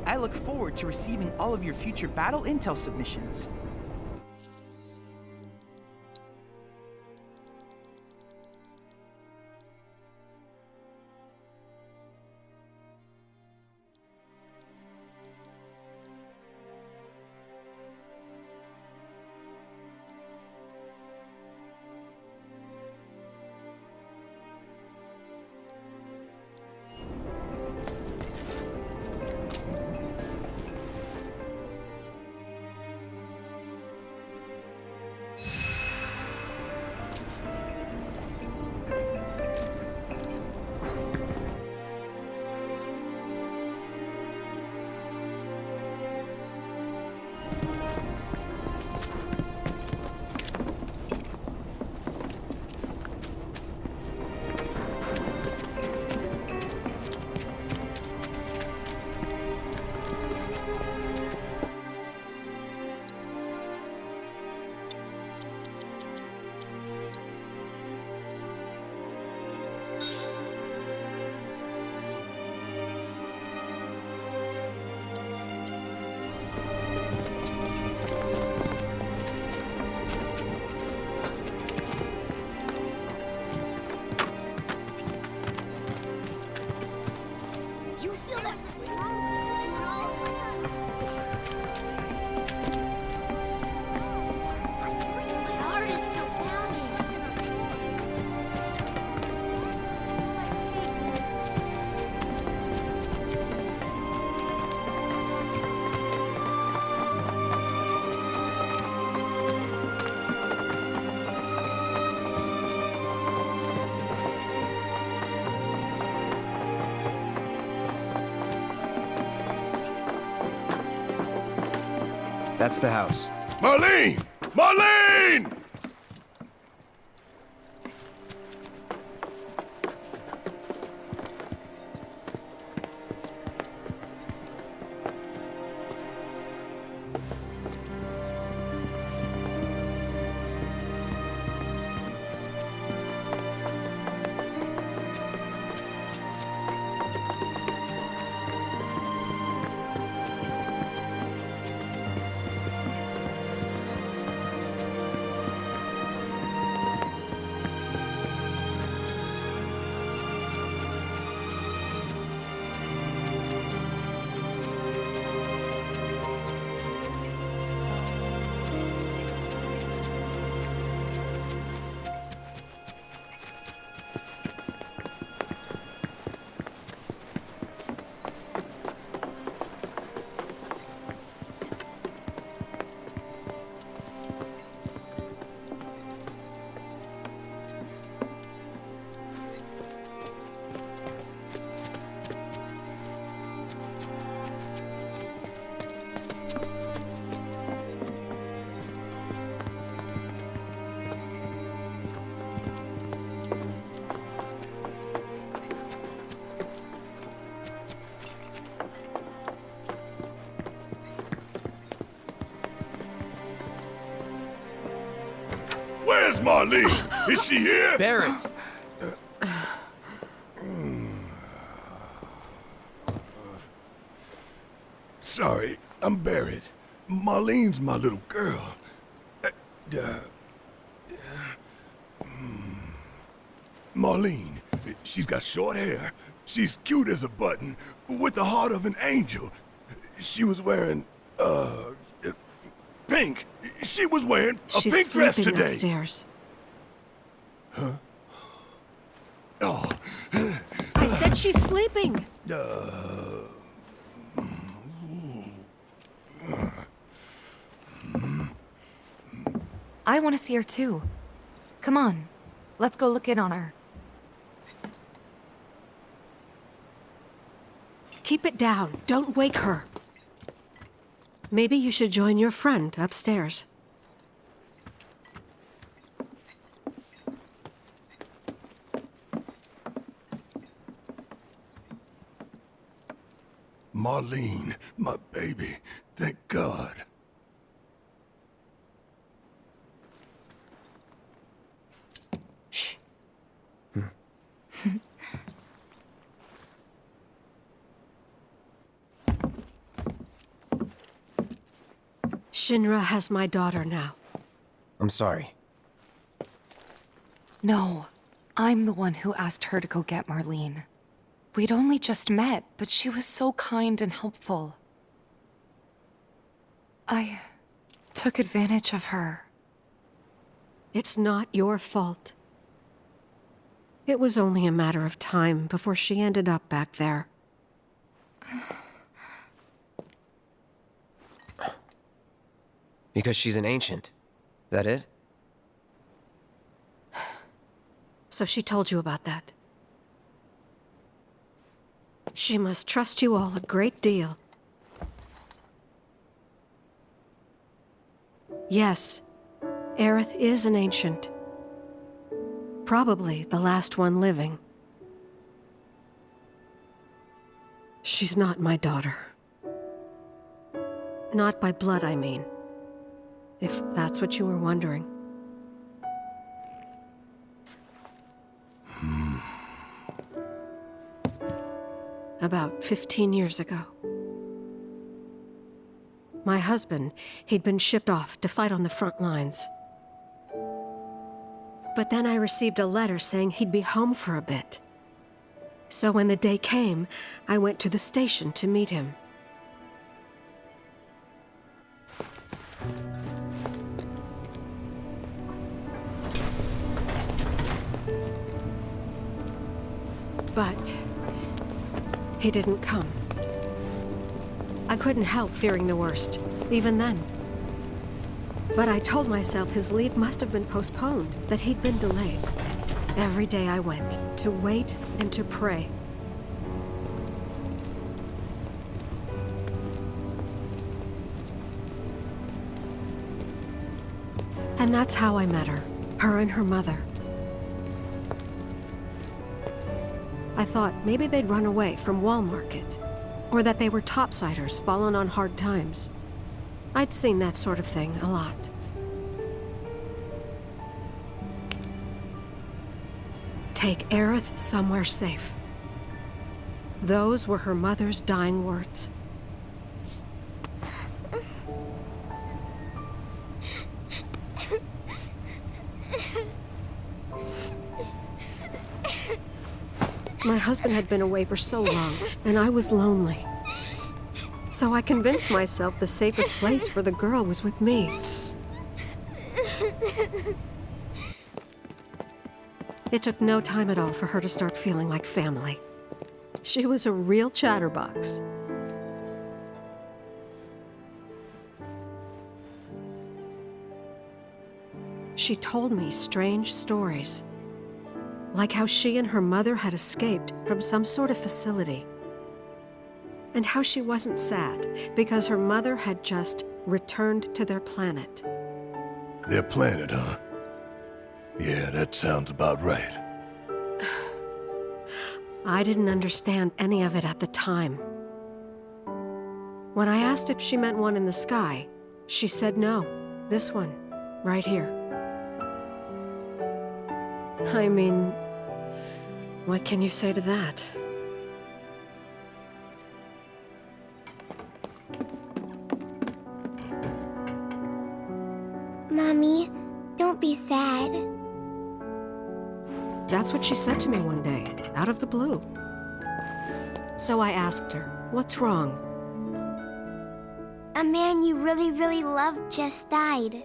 I look forward to receiving all of your future battle intel submissions. That's the house. Marlene! Marlene! Where's Marlene? Is she here? Barrett! Sorry, I'm Barrett. Marlene's my little girl. Marlene, she's got short hair. She's cute as a button, with the heart of an angel. She was wearing, pink. She was wearing a pink dress today. She's sleeping upstairs. Huh? Oh. I said she's sleeping. I want to see her too. Come on, let's go look in on her. Keep it down. Don't wake her. Maybe you should join your friend upstairs. Marlene, my baby. Thank God. Shh. Shinra has my daughter now. I'm sorry. No, I'm the one who asked her to go get Marlene. We'd only just met, but she was so kind and helpful. I took advantage of her. It's not your fault. It was only a matter of time before she ended up back there. Because she's an ancient. That it? So she told you about that. She must trust you all a great deal. Yes, Aerith is an ancient. Probably the last one living. She's not my daughter. Not by blood, I mean. If that's what you were wondering. About 15 years ago. My husband, he'd been shipped off to fight on the front lines. But then I received a letter saying he'd be home for a bit. So when the day came, I went to the station to meet him. But he didn't come. I couldn't help fearing the worst, even then. But I told myself his leave must have been postponed, that he'd been delayed. Every day I went, to wait and to pray. And that's how I met her, her and her mother. I thought maybe they'd run away from Wall Market, or that they were topsiders fallen on hard times. I'd seen that sort of thing a lot. Take Aerith somewhere safe. Those were her mother's dying words. My husband had been away for so long, and I was lonely. So I convinced myself the safest place for the girl was with me. It took no time at all for her to start feeling like family. She was a real chatterbox. She told me strange stories. Like how she and her mother had escaped from some sort of facility. And how she wasn't sad because her mother had just returned to their planet. Their planet, huh? Yeah, that sounds about right. I didn't understand any of it at the time. When I asked if she meant one in the sky, she said no, this one, right here. I mean, what can you say to that? Mommy, don't be sad. That's what she said to me one day, out of the blue. So I asked her, what's wrong? A man you really, really loved just died.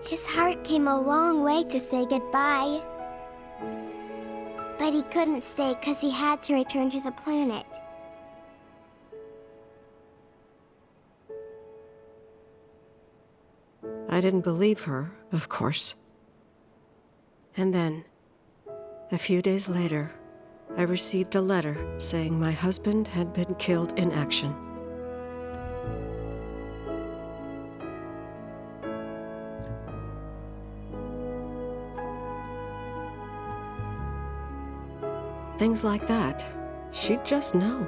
His heart came a long way to say goodbye. But he couldn't stay because he had to return to the planet. I didn't believe her, of course. And then, a few days later, I received a letter saying my husband had been killed in action. Things like that, she'd just know.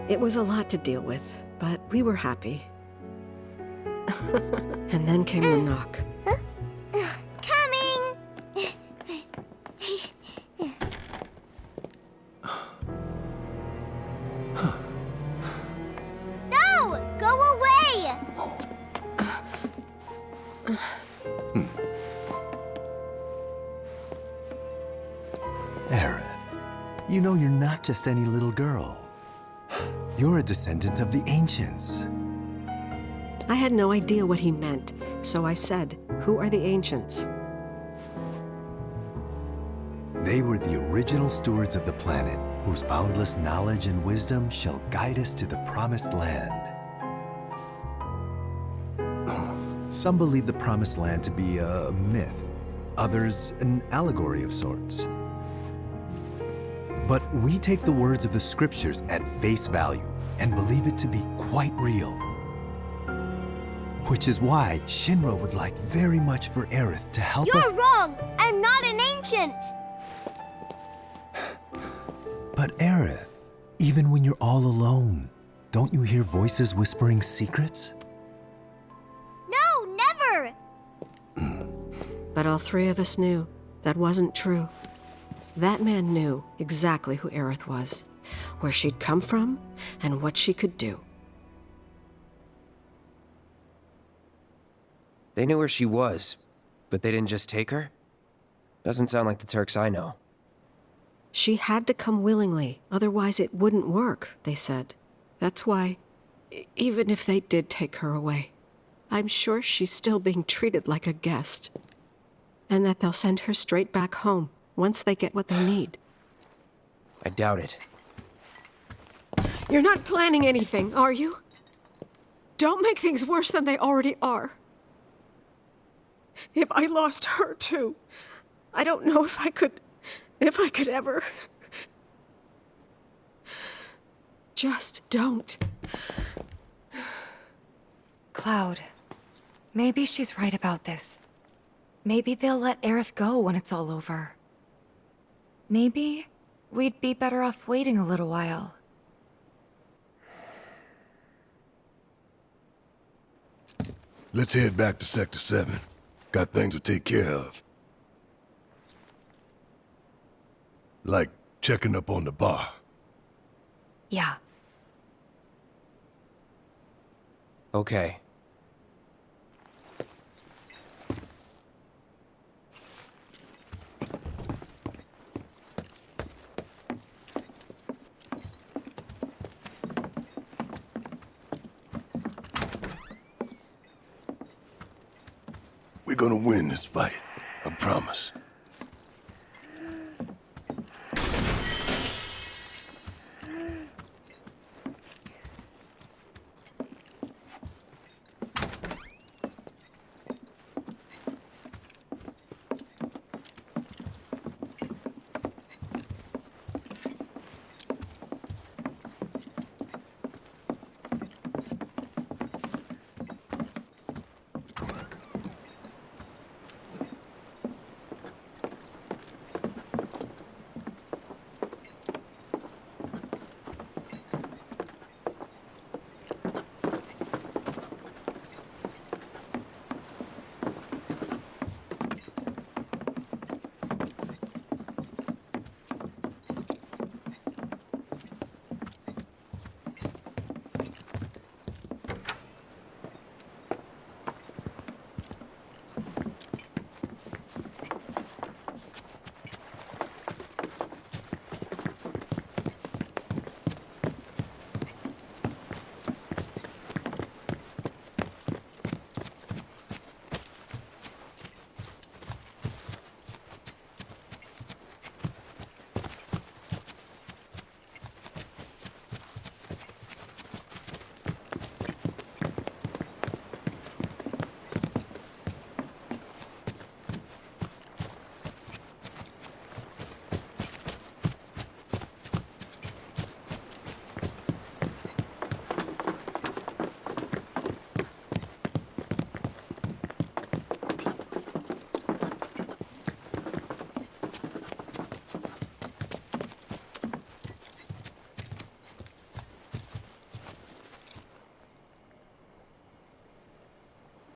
It was a lot to deal with, but we were happy. And then came the knock. Coming! No! Go away! You know you're not just any little girl. You're a descendant of the ancients. I had no idea what he meant, so I said, "Who are the ancients?" They were the original stewards of the planet, whose boundless knowledge and wisdom shall guide us to the promised land. Some believe the promised land to be a myth, others an allegory of sorts. But we take the words of the scriptures at face value and believe it to be quite real. Which is why Shinra would like very much for Aerith to help us— You're wrong! I'm not an ancient! But Aerith, even when you're all alone, don't you hear voices whispering secrets? No, never! But all three of us knew that wasn't true. That man knew exactly who Aerith was, where she'd come from, and what she could do. They knew where she was, but they didn't just take her? Doesn't sound like the Turks I know. She had to come willingly, otherwise it wouldn't work, they said. That's why, even if they did take her away, I'm sure she's still being treated like a guest. And that they'll send her straight back home once they get what they need. I doubt it. You're not planning anything, are you? Don't make things worse than they already are. If I lost her too, I don't know if I could ever. Just don't. Cloud, maybe she's right about this. Maybe they'll let Aerith go when it's all over. Maybe we'd be better off waiting a little while. Let's head back to Sector 7. Got things to take care of. Like checking up on the bar. Yeah. Okay. We're gonna win this fight, I promise.